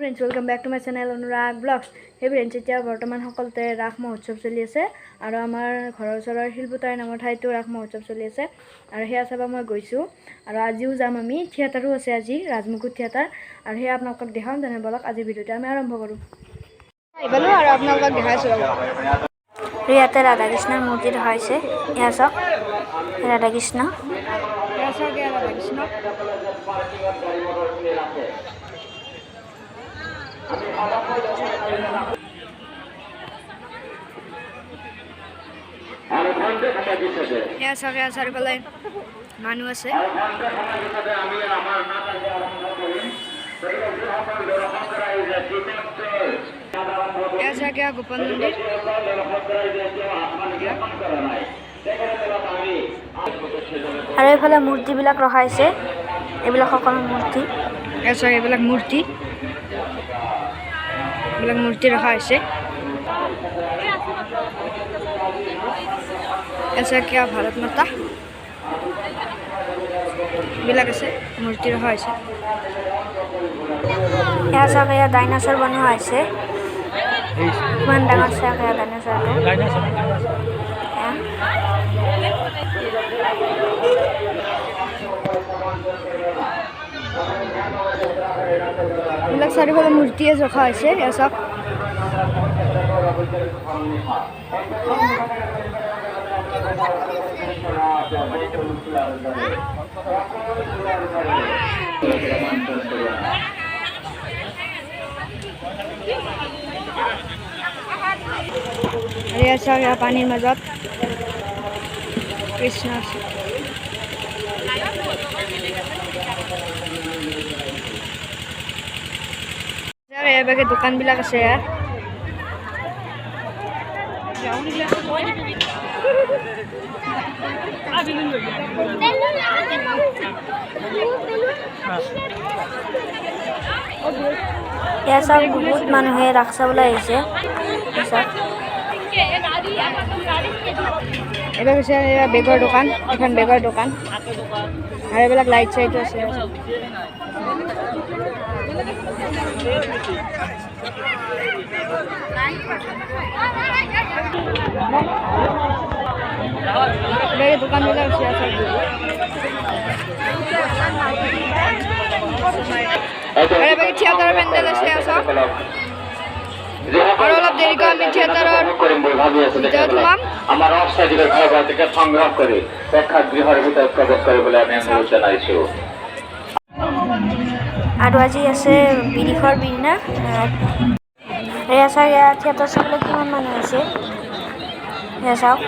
Friends welcome back to my channel Anurag blogs. Hey friends এতিয়া বৰ্তমান সকলতে ৰাস মহোৎসৱ চলি আছে আৰু আমাৰ ঘৰৰ ওচৰৰ শিলপুতাই নামৰ ঠাইতো ৰাস মহোৎসৱ চলি আছে আৰু হেয়া চাবা মই গৈছো আৰু আজিও যাম আমি থিয়েটাৰো আছে আজি ৰাজমুকুট থিয়েটাৰ আৰু হেয়া আপোনালোকক দেখাম তেনে বলক আজি ভিডিওটো আমি আৰম্ভ কৰো আইবালো আৰু আপোনালোকক দেখাইছো ইয়াতে ৰাধা কৃষ্ণৰ মূৰ্তি দেখাইছে এয়া চাওক ৰাধা কৃষ্ণ এয়া চাওক ৰাধা কৃষ্ণ চাৰিওফালে মানুহ আছে গোপন মন্দিৰ আৰু এইফালে মূৰ্তিবিলাক ৰখাইছে এইবিলাক সকলো মূৰ্তি এইবিলাক মূৰ্তি ৰখা হৈছে ऐसा क्या भारत माता বিলাক আছে মূৰ্তি ৰখা হৈছে এয়া চাগে ডাইনোসৰ বনোৱা হৈছে কিমান ডাঙৰ চাগে ডাইনোসৰটো বিলাক চাৰিওফালে মূৰ্তিয়ে ৰখা হৈছে এয়া চাওক পানীৰ মাজত কৃষ্ণ আছে এবাগে দোকানবিলাক আছে ইয়াত সব বহুত মানুহে ৰাস চাবলৈ আহিছে এবাৰ হৈছে বেগৰ দোকান এখন বেগৰ দোকান আৰু এইবিলাক লাইট চাইটো আছে দোকানবিলাক আছে থিয়েটাৰৰ পেণ্ডেল আছে আৰু অলপ দেৰিকৈ আমি থিয়েটাৰৰ ভিতৰত সোমাম আমাৰ অফচাইডৰ ঘৰ থেকে সংগ্ৰহ কৰি প্ৰেক্ষাগৃহৰ ভিতৰত প্ৰৱেশ কৰিবলৈ আমি অনুৰোধ জনাইছো আৰু আজি আছে বিৰিখৰ বিৰিনা এয়া চাওক থিয়েটাৰ চাবলৈ কিমান মানুহ আছে এয়া চাওক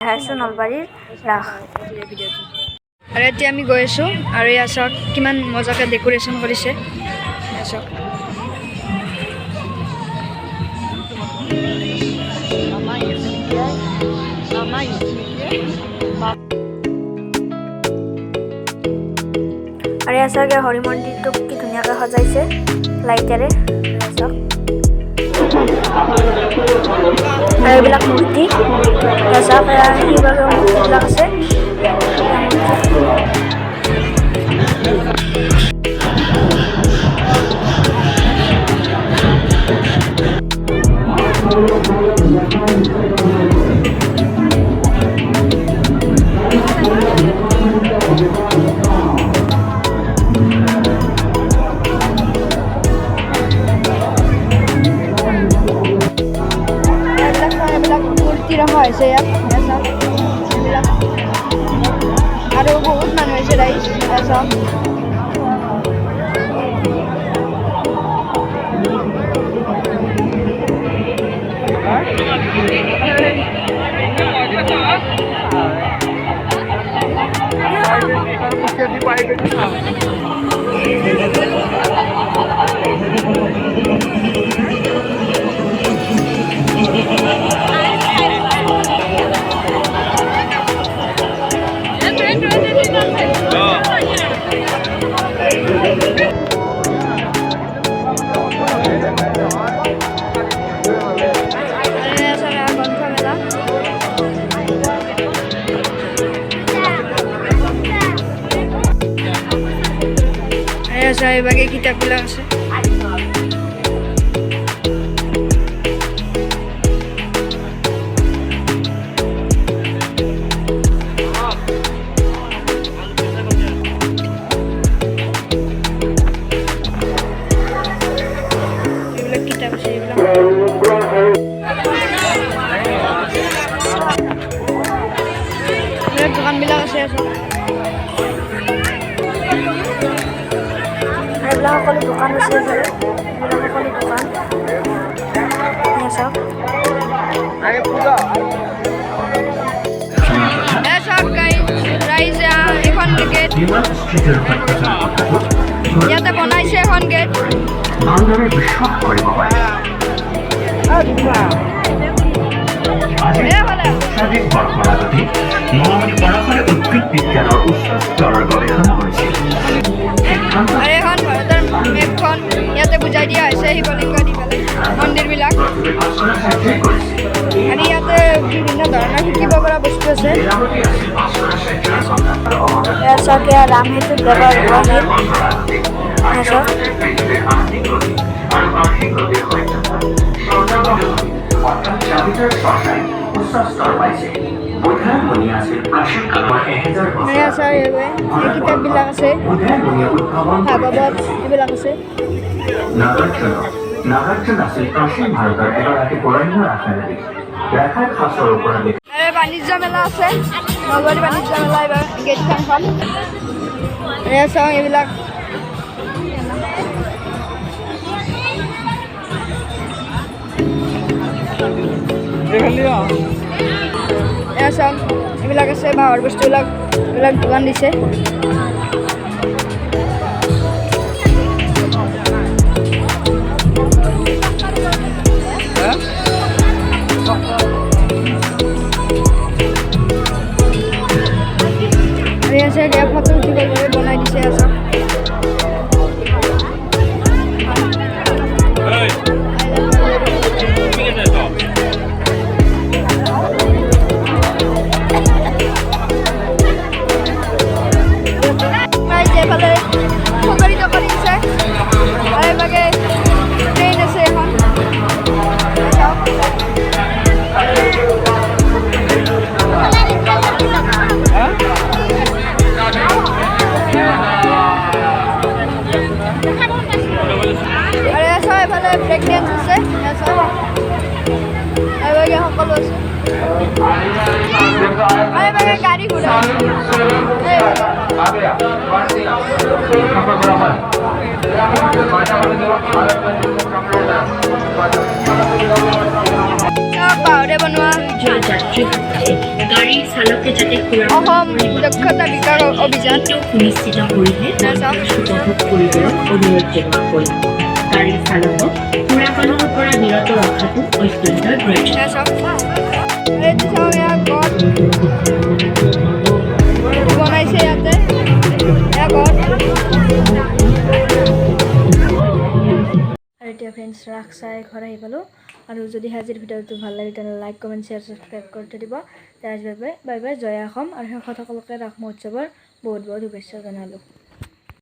নলবাৰীৰ ৰাস আৰু এতিয়া আমি গৈ আছোঁ আৰু এয়া চাওক কিমান মজাকৈ ডেক'ৰেশ্যন কৰিছে চাওক আৰু এয়া চাওক হৰি মন্দিৰটোক কি ধুনীয়াকৈ সজাইছে লাইটেৰে চাওক আৰু এইবিলাক মূৰ্তি মূৰ্তিবিলাক আছে আহিছে ইয়াত এইবিলাক আৰু বহুত মানুহ আহিছে ৰাইজ চাওক এইভাগে কিতাপবিলাক আছে দোকানবিলাক আছে এইবিলাক সকলো দোকান আছে এইবিলাক সকলো দোকান চাওক এখন গেট ইয়াতে বনাইছে এখন গেট উদ্ভিদ বিজ্ঞানৰ উচ্চ স্তৰৰ গৱেষণা কৰিছিল আৰু এখন ভাৰতৰ মেপখন ইয়াতে বুজাই দিয়া হৈছে শিৱলিংগ দি পেলাই মন্দিৰবিলাক আৰু ইয়াতে বিভিন্ন ধৰণৰ শিকিব পৰা বস্তু আছে চাওক ৰাম সেতুত ব্যৱহাৰ কিতাপবিলাক আছে ভাগৱত এইবিলাক আছে নাগাৰ্জুন আছিল প্ৰাচীন ভাৰতৰ এগৰাকী বৰেণ্য ৰাজনীতিবিদ ৰেখাৰ খাছৰ ওপৰত বাণিজ্য মেলা আছে নলবাৰী বাণিজ্য মেলা এইবাৰ গেটখন চাওঁ এইবিলাক চাওক এইবিলাক আছে বাঁহৰ বস্তুবিলাক এইবিলাক দোকান দিছে ফটো উঠিবলৈ বনাই দিছে আছে ব্ৰেকডেন্স আছে এইভাগে সকলো আছে এইভাগে গাড়ী ঘোঁৰা বাঁহৰে বনোৱা অসম দক্ষতা বিকাশ অভিযান সুনিশ্চিত কৰিলে উপভোগ কৰিবলৈ অনুৰোধ জনোৱা হ'ল গাড়ী চালকক সুৰাপানৰ পৰা বিৰত ৰখাটো অত্যন্ত প্ৰয়োজন বনাইছে ইয়াতে আৰু এতিয়া ফ্ৰেণ্ডছ ৰাস চাই ঘৰ আহি পালোঁ আৰু যদি আজিৰ ভিডিঅ'টো ভাল লাগে তেনেহ'লে লাইক কমেণ্ট শ্বেয়াৰ ছাবস্ক্ৰাইব কৰি থৈ দিব তাৰ বাবে বাই বাই জয় অসম আৰু শেষত সকলোকে ৰাস মহোৎসৱৰ বহুত বহুত শুভেচ্ছা জনালোঁ।